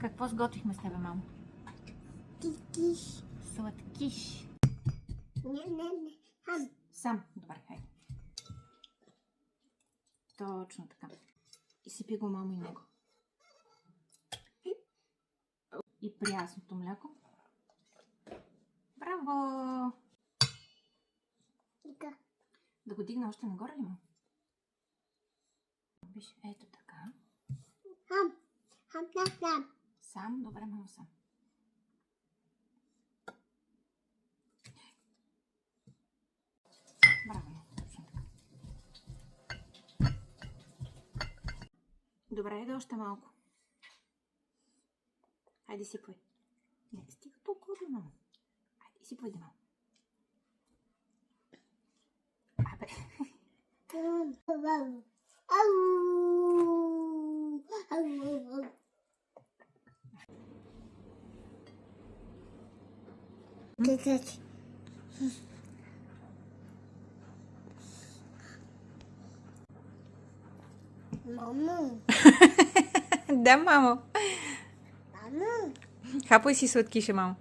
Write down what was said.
Какво сготвихме с тебе, мамо? Киш. Сладкиш. Не. Сам. Добре, хайде. Точно така. И сипи го, мамо, и него. И прясното мляко. Браво! Така. Да го дигна още нагоре ли, мамо? Виж, ето така. Хам. Сам? Добре, мамо, сам. Браво, мамо, точно така. Добре, да още малко. Хайде, сипвай. Не, стига толкова, мамо. Хайде, сипвай, да, мамо. Абе. Мамо. Да, мамо. Мамо. Хапай си сладкиша, мамо.